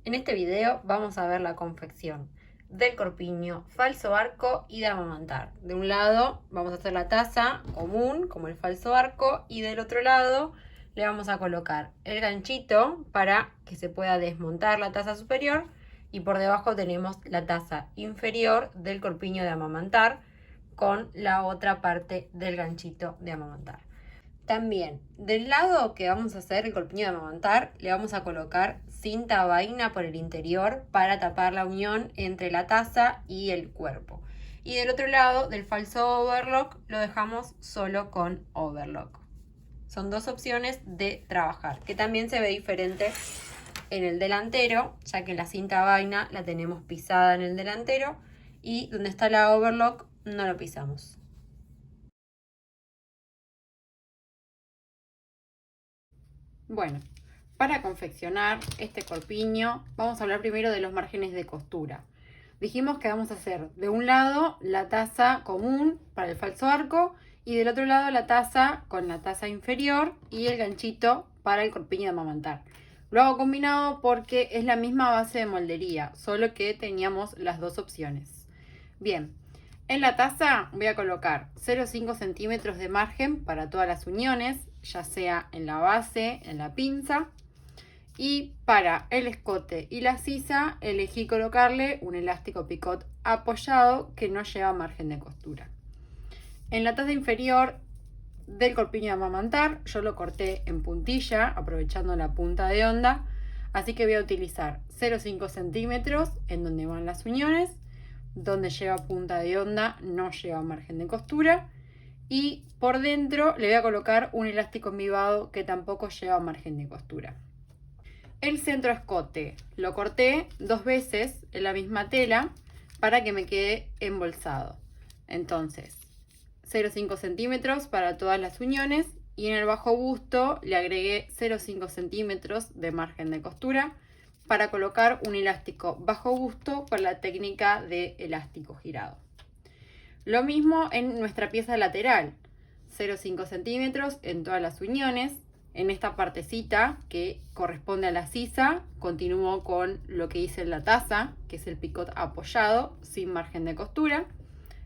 En este video vamos a ver la confección del corpiño falso arco y de amamantar. De un lado vamos a hacer la taza común como el falso arco y del otro lado le vamos a colocar el ganchito para que se pueda desmontar la taza superior y por debajo tenemos la taza inferior del corpiño de amamantar con la otra parte del ganchito de amamantar. También, del lado que vamos a hacer el corpiño de amamantar, le vamos a colocar cinta vaina por el interior para tapar la unión entre la taza y el cuerpo. Y del otro lado, del falso overlock, lo dejamos solo con overlock. Son dos opciones de trabajar, que también se ve diferente en el delantero, ya que la cinta vaina la tenemos pisada en el delantero y donde está la overlock no lo pisamos. Bueno, para confeccionar este corpiño vamos a hablar primero de los márgenes de costura. Dijimos que vamos a hacer de un lado la taza común para el falso arco y del otro lado la taza con la taza inferior y el ganchito para el corpiño de amamantar. Lo hago combinado porque es la misma base de moldería, solo que teníamos las dos opciones. Bien, en la taza voy a colocar 0,5 centímetros de margen para todas las uniones, ya sea en la base, en la pinza. Y para el escote y la sisa elegí colocarle un elástico picot apoyado que no lleva margen de costura. En la taza inferior del corpiño de amamantar yo lo corté en puntilla aprovechando la punta de onda, así que voy a utilizar 0,5 centímetros en donde van las uniones. Donde lleva punta de onda no lleva margen de costura y por dentro le voy a colocar un elástico embibado que tampoco lleva margen de costura. El centro escote lo corté dos veces en la misma tela para que me quede embolsado. Entonces 0,5 centímetros para todas las uniones y en el bajo busto le agregué 0,5 centímetros de margen de costura para colocar un elástico bajo busto con la técnica de elástico girado. Lo mismo en nuestra pieza lateral, 0,5 centímetros en todas las uniones. En esta partecita que corresponde a la sisa, continúo con lo que hice en la taza, que es el picot apoyado sin margen de costura.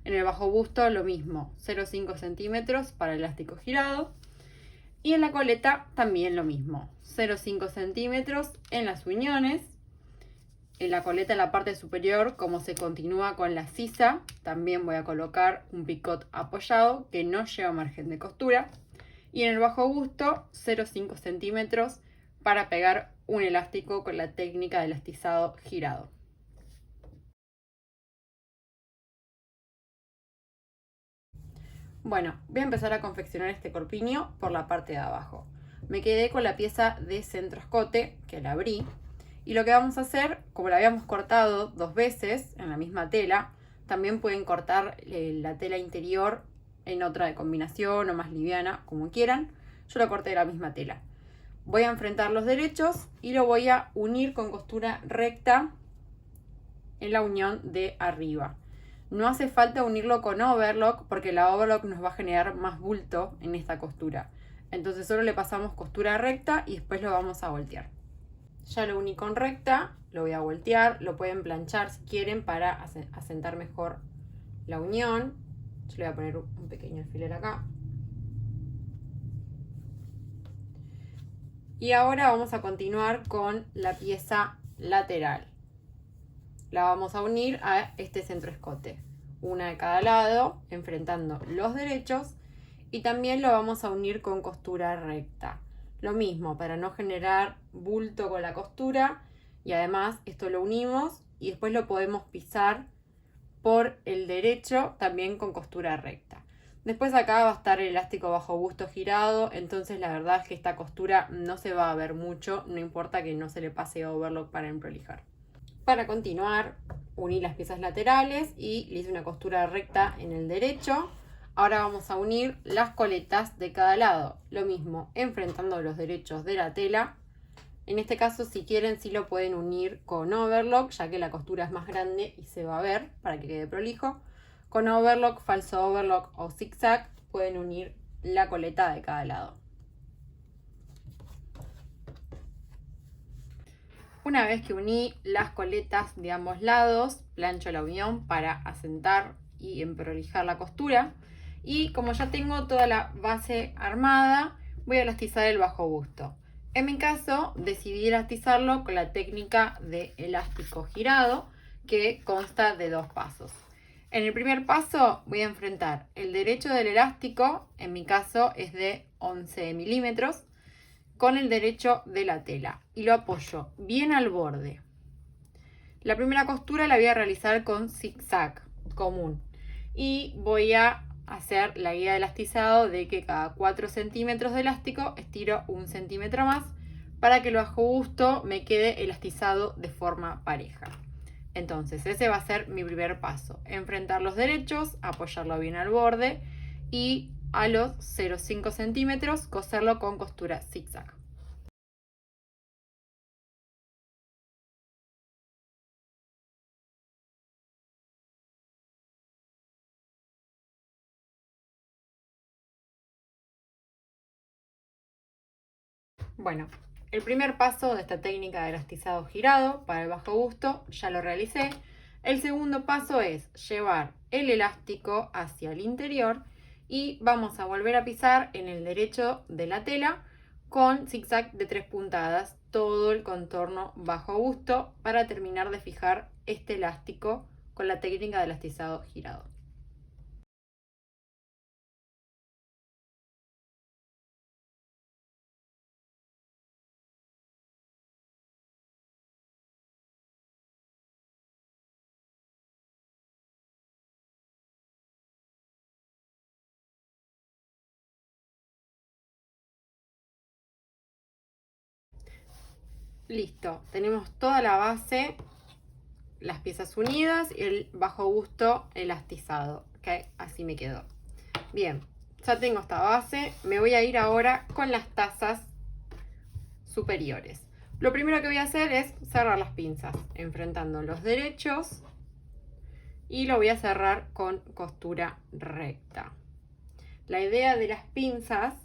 En el bajo busto lo mismo, 0,5 centímetros para el elástico girado. Y en la coleta también lo mismo, 0,5 centímetros en las uniones. En la coleta, en la parte superior, como se continúa con la sisa, también voy a colocar un picot apoyado que no lleva margen de costura. Y en el bajo busto, 0,5 centímetros para pegar un elástico con la técnica de elastizado girado. Bueno, voy a empezar a confeccionar este corpiño por la parte de abajo. Me quedé con la pieza de centro escote, que la abrí. Y lo que vamos a hacer, como la habíamos cortado dos veces en la misma tela, también pueden cortar la tela interior en otra de combinación o más liviana, como quieran. Yo la corté de la misma tela. Voy a enfrentar los derechos y lo voy a unir con costura recta en la unión de arriba. No hace falta unirlo con overlock porque la overlock nos va a generar más bulto en esta costura. Entonces solo le pasamos costura recta y después lo vamos a voltear. Ya lo uní con recta, lo voy a voltear, lo pueden planchar si quieren para asentar mejor la unión. Yo le voy a poner un pequeño alfiler acá. Y ahora vamos a continuar con la pieza lateral. La vamos a unir a este centro escote, una de cada lado, enfrentando los derechos, y también lo vamos a unir con costura recta. Lo mismo, para no generar bulto con la costura, y además esto lo unimos y después lo podemos pisar por el derecho también con costura recta. Después acá va a estar el elástico bajo busto girado, entonces la verdad es que esta costura no se va a ver mucho, no importa que no se le pase overlock para emprolijar. Para continuar, uní las piezas laterales y le hice una costura recta en el derecho. Ahora vamos a unir las coletas de cada lado. Lo mismo, enfrentando los derechos de la tela. En este caso, si quieren, sí lo pueden unir con overlock, ya que la costura es más grande y se va a ver para que quede prolijo. Con overlock, falso overlock o zigzag pueden unir la coleta de cada lado. Una vez que uní las coletas de ambos lados, plancho la unión para asentar y emprolijar la costura. Y como ya tengo toda la base armada, voy a elastizar el bajo busto. En mi caso, decidí elastizarlo con la técnica de elástico girado, que consta de 2 pasos. En el primer paso voy a enfrentar el derecho del elástico, en mi caso es de 11 milímetros, con el derecho de la tela y lo apoyo bien al borde. La primera costura la voy a realizar con zigzag común y voy a hacer la guía de elastizado de que cada 4 centímetros de elástico estiro 1 centímetro más para que el bajo busto me quede elastizado de forma pareja. Entonces ese va a ser mi primer paso, enfrentar los derechos, apoyarlo bien al borde y a los 0,5 centímetros coserlo con costura zigzag. Bueno, el primer paso de esta técnica de elastizado girado para el bajo busto ya lo realicé. El segundo paso es llevar el elástico hacia el interior y vamos a volver a pisar en el derecho de la tela con zigzag de 3 puntadas todo el contorno bajo busto para terminar de fijar este elástico con la técnica de elastizado girado. Listo, tenemos toda la base, las piezas unidas y el bajo busto elastizado, que así me quedó. Bien, ya tengo esta base, me voy a ir ahora con las tazas superiores. Lo primero que voy a hacer es cerrar las pinzas, enfrentando los derechos y lo voy a cerrar con costura recta. La idea de las pinzas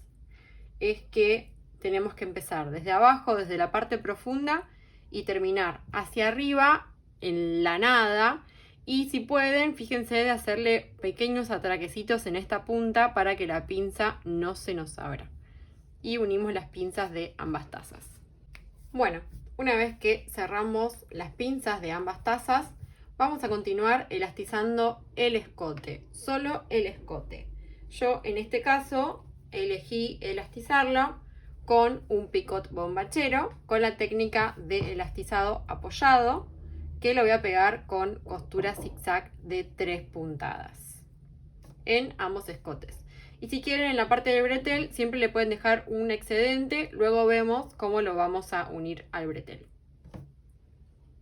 es que tenemos que empezar desde abajo, desde la parte profunda y terminar hacia arriba en la nada. Y si pueden, fíjense de hacerle pequeños atraquecitos en esta punta para que la pinza no se nos abra. Y unimos las pinzas de ambas tazas. Bueno, una vez que cerramos las pinzas de ambas tazas, vamos a continuar elastizando el escote, solo el escote. Yo en este caso elegí elastizarlo con un picot bombachero, con la técnica de elastizado apoyado, que lo voy a pegar con costura zigzag de 3 puntadas en ambos escotes. Y si quieren, en la parte del bretel siempre le pueden dejar un excedente, luego vemos cómo lo vamos a unir al bretel.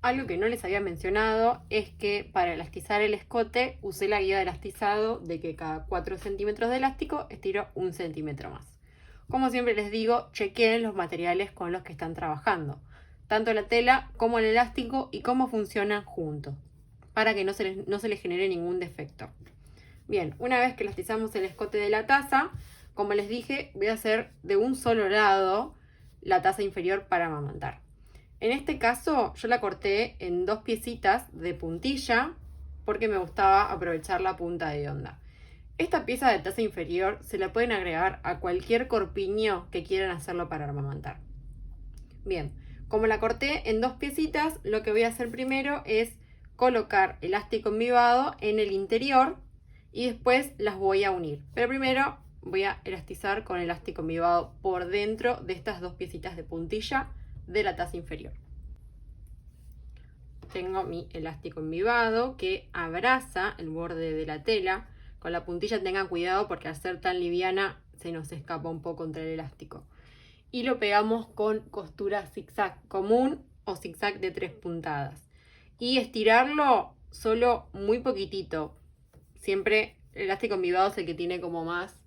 Algo que no les había mencionado es que para elastizar el escote usé la guía de elastizado de que cada 4 centímetros de elástico estiro 1 centímetro más. Como siempre les digo, chequeen los materiales con los que están trabajando, tanto la tela como el elástico y cómo funcionan juntos, para que no se les genere ningún defecto. Bien, una vez que elastizamos el escote de la taza, como les dije, voy a hacer de un solo lado la taza inferior para amamantar. En este caso yo la corté en 2 piecitas de puntilla porque me gustaba aprovechar la punta de onda. Esta pieza de taza inferior se la pueden agregar a cualquier corpiño que quieran hacerlo para amamantar. Bien, como la corté en 2 piecitas, lo que voy a hacer primero es colocar elástico embibado en el interior y después las voy a unir. Pero primero voy a elastizar con elástico embibado por dentro de estas 2 piecitas de puntilla de la taza inferior. Tengo mi elástico embibado que abraza el borde de la tela. Con la puntilla tengan cuidado porque al ser tan liviana se nos escapa un poco entre el elástico. Y lo pegamos con costura zigzag común o zigzag de 3 puntadas. Y estirarlo solo muy poquitito. Siempre el elástico embibado es el que tiene como más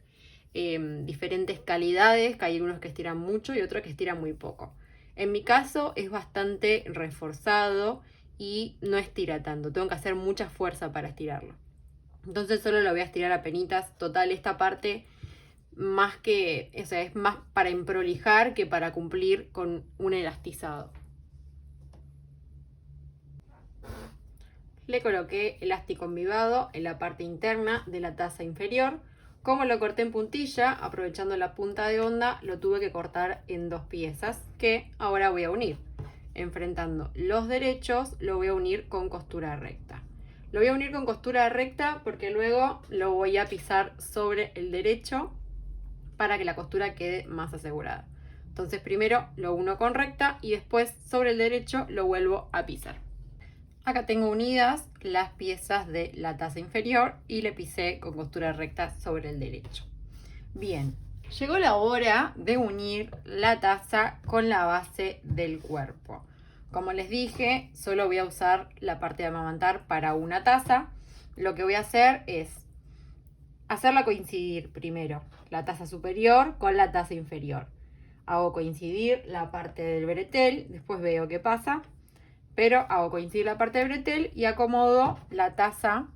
diferentes calidades, que hay unos que estiran mucho y otros que estiran muy poco. En mi caso es bastante reforzado y no estira tanto, tengo que hacer mucha fuerza para estirarlo. Entonces solo lo voy a estirar a penitas. Total, esta parte más que, o sea, es más para emprolijar que para cumplir con un elastizado. Le coloqué elástico embibado en la parte interna de la taza inferior. Como lo corté en puntilla, aprovechando la punta de onda, lo tuve que cortar en 2 piezas que ahora voy a unir. Enfrentando los derechos, lo voy a unir con costura recta. Lo voy a unir con costura recta porque luego lo voy a pisar sobre el derecho para que la costura quede más asegurada. Entonces primero lo uno con recta y después sobre el derecho lo vuelvo a pisar. Acá tengo unidas las piezas de la taza inferior y le pisé con costura recta sobre el derecho. Bien, llegó la hora de unir la taza con la base del cuerpo. Como les dije, solo voy a usar la parte de amamantar para una taza. Lo que voy a hacer es hacerla coincidir primero la taza superior con la taza inferior. Hago coincidir la parte del bretel, después veo qué pasa. Pero hago coincidir la parte del bretel y acomodo la taza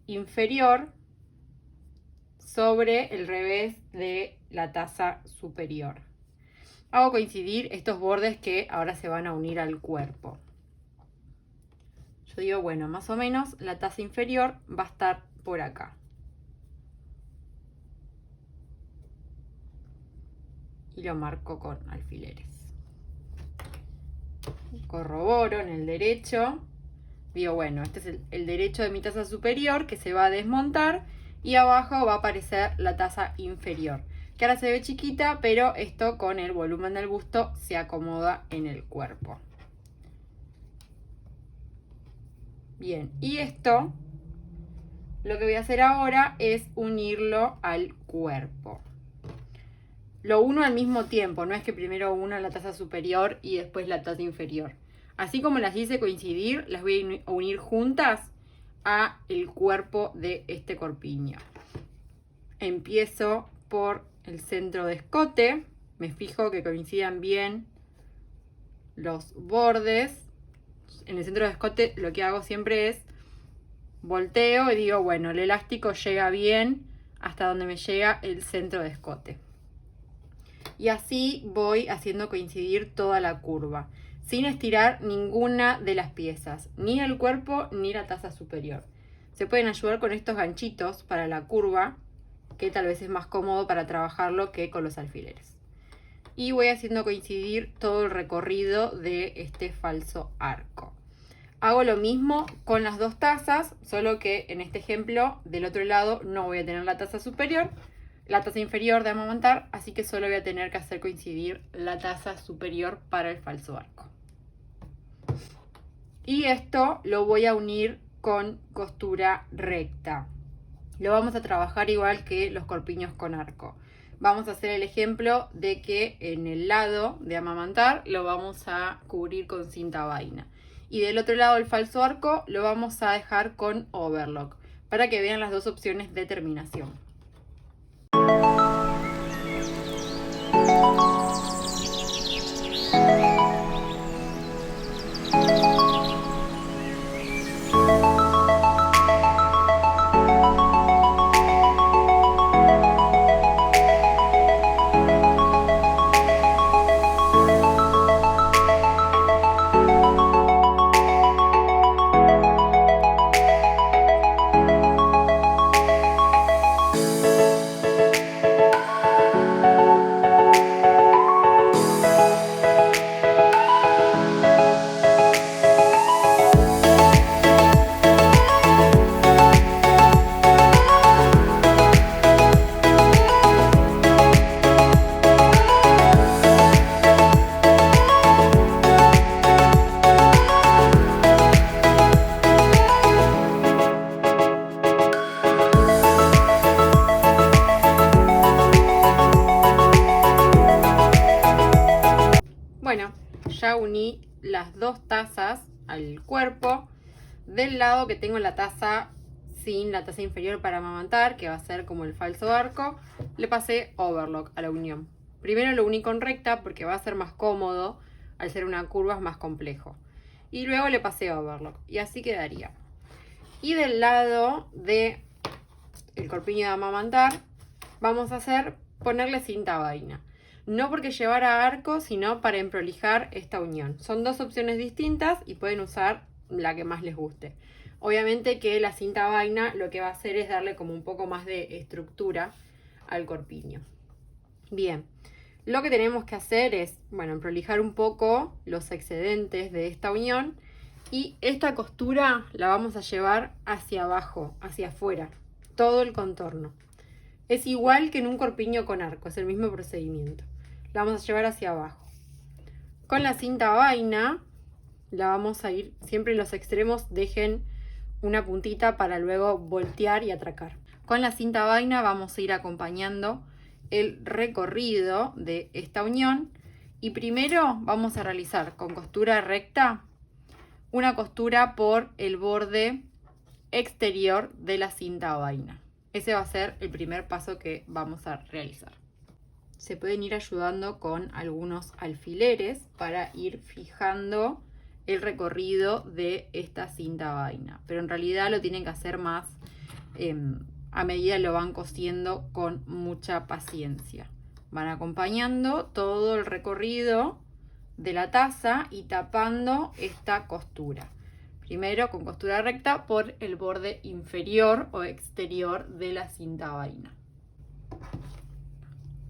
inferior sobre el revés de la taza superior. Hago coincidir estos bordes que ahora se van a unir al cuerpo. Yo digo, bueno, más o menos la taza inferior va a estar por acá. Y lo marco con alfileres. Corroboro en el derecho. Digo, bueno, este es el derecho de mi taza superior que se va a desmontar y abajo va a aparecer la taza inferior, que ahora se ve chiquita, pero esto con el volumen del busto se acomoda en el cuerpo. Bien, y esto lo que voy a hacer ahora es unirlo al cuerpo. Lo uno al mismo tiempo, no es que primero una la taza superior y después la taza inferior. Así como las hice coincidir, las voy a unir juntas a el cuerpo de este corpiño. Empiezo por el centro de escote, me fijo que coincidan bien los bordes. En el centro de escote lo que hago siempre es volteo y digo, bueno, el elástico llega bien hasta donde me llega el centro de escote. Y así voy haciendo coincidir toda la curva, sin estirar ninguna de las piezas, ni el cuerpo ni la taza superior. Se pueden ayudar con estos ganchitos para la curva, que tal vez es más cómodo para trabajarlo que con los alfileres. Y voy haciendo coincidir todo el recorrido de este falso arco. Hago lo mismo con las dos tazas, solo que en este ejemplo del otro lado no voy a tener la taza superior, la taza inferior de amamantar, así que solo voy a tener que hacer coincidir la taza superior para el falso arco. Y esto lo voy a unir con costura recta. Lo vamos a trabajar igual que los corpiños con arco. Vamos a hacer el ejemplo de que en el lado de amamantar lo vamos a cubrir con cinta vaina. Y del otro lado del falso arco lo vamos a dejar con overlock, para que vean las dos opciones de terminación. Bueno, ya uní las dos tazas al cuerpo. Del lado que tengo la taza sin la taza inferior para amamantar, que va a ser como el falso arco, le pasé overlock a la unión. Primero lo uní con recta porque va a ser más cómodo, al ser una curva es más complejo. Y luego le pasé overlock y así quedaría. Y del lado de el corpiño de amamantar vamos a hacer ponerle cinta vaina. No porque llevara arco, sino para emprolijar esta unión. Son dos opciones distintas y pueden usar la que más les guste. Obviamente que la cinta vaina lo que va a hacer es darle como un poco más de estructura al corpiño. Bien, lo que tenemos que hacer es, bueno, prolijar un poco los excedentes de esta unión y esta costura la vamos a llevar hacia abajo, hacia afuera, todo el contorno. Es igual que en un corpiño con arco, es el mismo procedimiento. La vamos a llevar hacia abajo. Con la cinta vaina la vamos a ir, siempre en los extremos dejen una puntita para luego voltear y atracar. Con la cinta vaina vamos a ir acompañando el recorrido de esta unión y primero vamos a realizar con costura recta una costura por el borde exterior de la cinta vaina. Ese va a ser el primer paso que vamos a realizar. Se pueden ir ayudando con algunos alfileres para ir fijando el recorrido de esta cinta vaina, pero en realidad lo tienen que hacer más a medida que lo van cosiendo con mucha paciencia. Van acompañando todo el recorrido de la taza y tapando esta costura. Primero con costura recta por el borde inferior o exterior de la cinta vaina.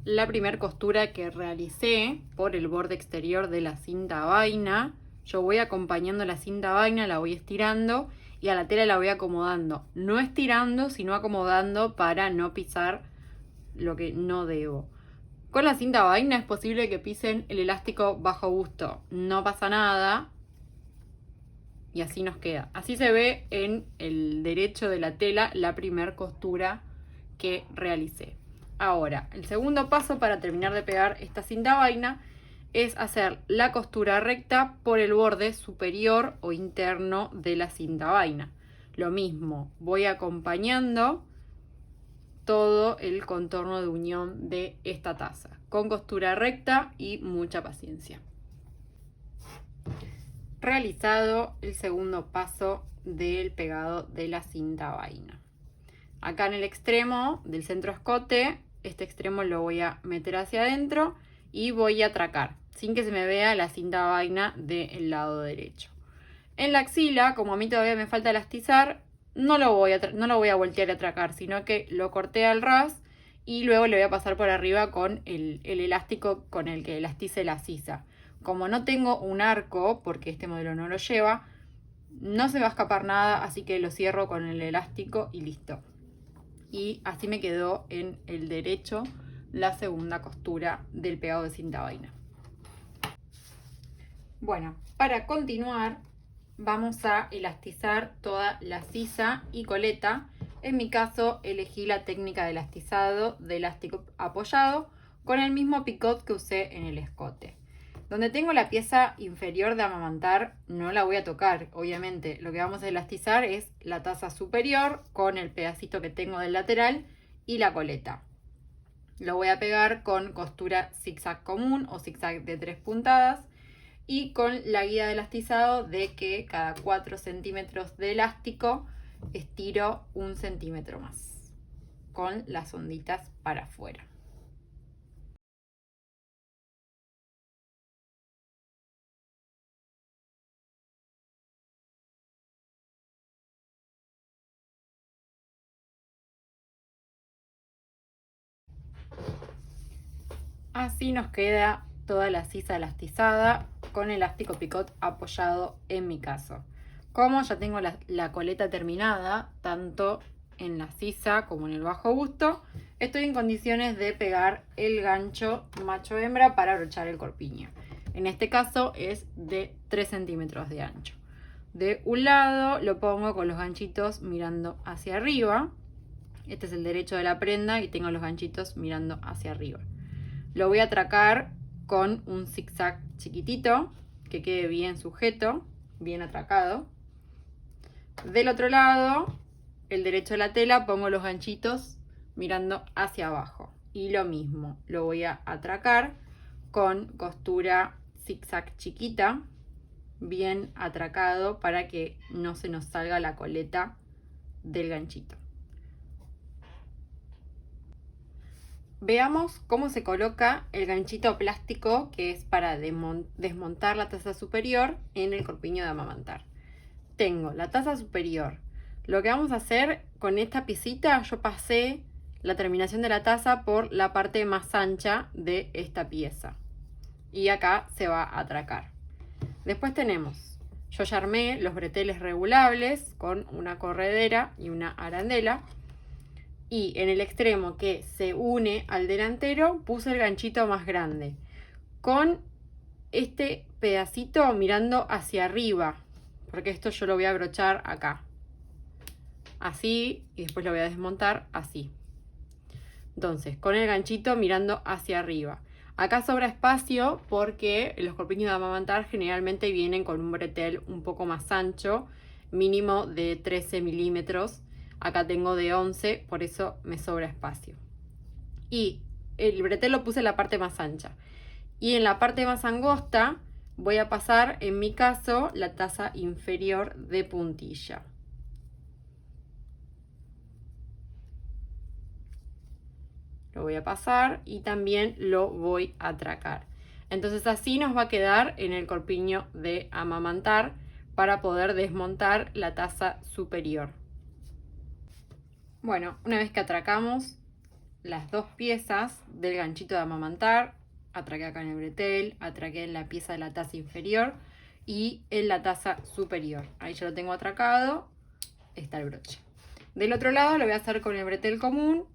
La primera costura que realicé por el borde exterior de la cinta vaina, yo voy acompañando la cinta vaina, la voy estirando y a la tela la voy acomodando. No estirando, sino acomodando para no pisar lo que no debo. Con la cinta vaina es posible que pisen el elástico bajo busto. No pasa nada. Y así nos queda. Así se ve en el derecho de la tela la primera costura que realicé. Ahora, el segundo paso para terminar de pegar esta cinta vaina es hacer la costura recta por el borde superior o interno de la cinta vaina. Lo mismo, voy acompañando todo el contorno de unión de esta taza con costura recta y mucha paciencia. Realizado el segundo paso del pegado de la cinta vaina. Acá en el extremo del centro escote, este extremo lo voy a meter hacia adentro y voy a atracar sin que se me vea la cinta vaina del lado derecho. En la axila, como a mí todavía me falta elastizar, no lo voy a voltear y atracar, sino que lo corté al ras y luego le voy a pasar por arriba con el elástico con el que elastice la sisa. Como no tengo un arco, porque este modelo no lo lleva, no se va a escapar nada, así que lo cierro con el elástico y listo. Y así me quedó en el derecho la segunda costura del pegado de cinta vaina. Bueno, para continuar vamos a elastizar toda la sisa y coleta. En mi caso elegí la técnica de elastizado de elástico apoyado con el mismo picot que usé en el escote. Donde tengo la pieza inferior de amamantar no la voy a tocar, obviamente. Lo que vamos a elastizar es la taza superior con el pedacito que tengo del lateral y la coleta. Lo voy a pegar con costura zigzag común o zigzag de 3 puntadas y con la guía de elastizado de que cada 4 centímetros de elástico estiro 1 centímetro más con las onditas para afuera. Así nos queda toda la sisa elastizada con elástico picot apoyado en mi caso. Como ya tengo la coleta terminada, tanto en la sisa como en el bajo busto, estoy en condiciones de pegar el gancho macho-hembra para abrochar el corpiño. En este caso es de 3 centímetros de ancho. De un lado lo pongo con los ganchitos mirando hacia arriba. Este es el derecho de la prenda y tengo los ganchitos mirando hacia arriba. Lo voy a atracar con un zigzag chiquitito que quede bien sujeto, bien atracado. Del otro lado, el derecho de la tela, pongo los ganchitos mirando hacia abajo. Y lo mismo, lo voy a atracar con costura zigzag chiquita, bien atracado para que no se nos salga la coleta del ganchito. Veamos cómo se coloca el ganchito plástico que es para desmontar la taza superior en el corpiño de amamantar. tengo la taza superior. Lo que vamos a hacer con esta piecita, yo pasé la terminación de la taza por la parte más ancha de esta pieza. Y acá se va a atracar. Después tenemos, yo ya armé los breteles regulables con una corredera y una arandela. Y en el extremo que se une al delantero puse el ganchito más grande. Con este pedacito mirando hacia arriba. Porque esto yo lo voy a abrochar acá. Así, y después lo voy a desmontar así. Entonces, con el ganchito mirando hacia arriba. Acá sobra espacio porque los corpiños de amamantar generalmente vienen con un bretel un poco más ancho, mínimo de 13 milímetros. Acá tengo de 11, por eso me sobra espacio. Y el bretel lo puse en la parte más ancha. Y en la parte más angosta voy a pasar, en mi caso, la taza inferior de puntilla. Lo voy a pasar y también lo voy a atracar. Entonces así nos va a quedar en el corpiño de amamantar para poder desmontar la taza superior. Bueno, una vez que atracamos las dos piezas del ganchito de amamantar, atraqué acá en el bretel, atraqué en la pieza de la taza inferior y en la taza superior. Ahí ya lo tengo atracado, está el broche. Del otro lado lo voy a hacer con el bretel común,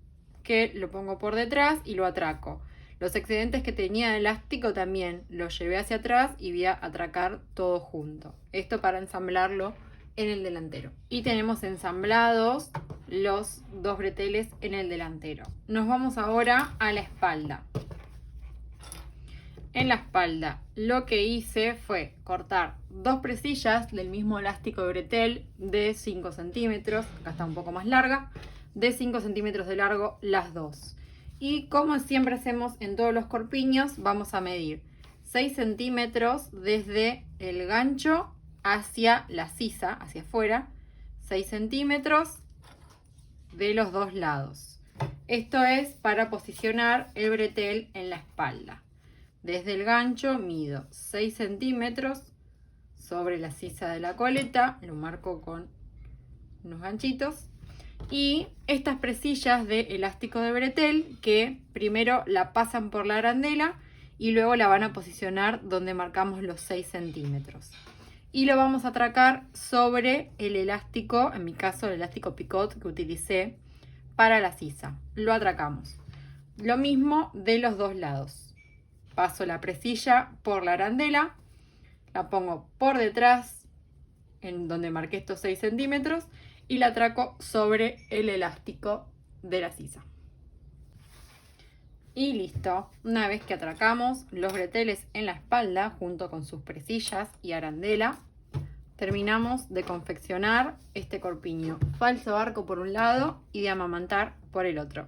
que lo pongo por detrás y lo atraco. Los excedentes que tenía de elástico también los llevé hacia atrás y voy a atracar todo junto. Esto para ensamblarlo en el delantero. Y tenemos ensamblados los dos breteles en el delantero. Nos vamos ahora a la espalda. En la espalda lo que hice fue cortar dos presillas del mismo elástico de bretel de 5 centímetros. Acá está un poco más larga. De 5 centímetros de largo las dos. Y como siempre hacemos en todos los corpiños, vamos a medir 6 centímetros desde el gancho hacia la sisa, hacia afuera. 6 centímetros de los dos lados. Esto es para posicionar el bretel en la espalda. Desde el gancho mido 6 centímetros sobre la sisa de la coleta. Lo marco con unos ganchitos. Y estas presillas de elástico de bretel que primero la pasan por la arandela y luego la van a posicionar donde marcamos los 6 centímetros. Y lo vamos a atracar sobre el elástico, en mi caso el elástico picot que utilicé para la sisa. Lo atracamos. Lo mismo de los dos lados. Paso la presilla por la arandela, la pongo por detrás en donde marqué estos 6 centímetros y la atraco sobre el elástico de la sisa. Y listo. Una vez que atracamos los breteles en la espalda junto con sus presillas y arandela, terminamos de confeccionar este corpiño. Falso arco por un lado y de amamantar por el otro.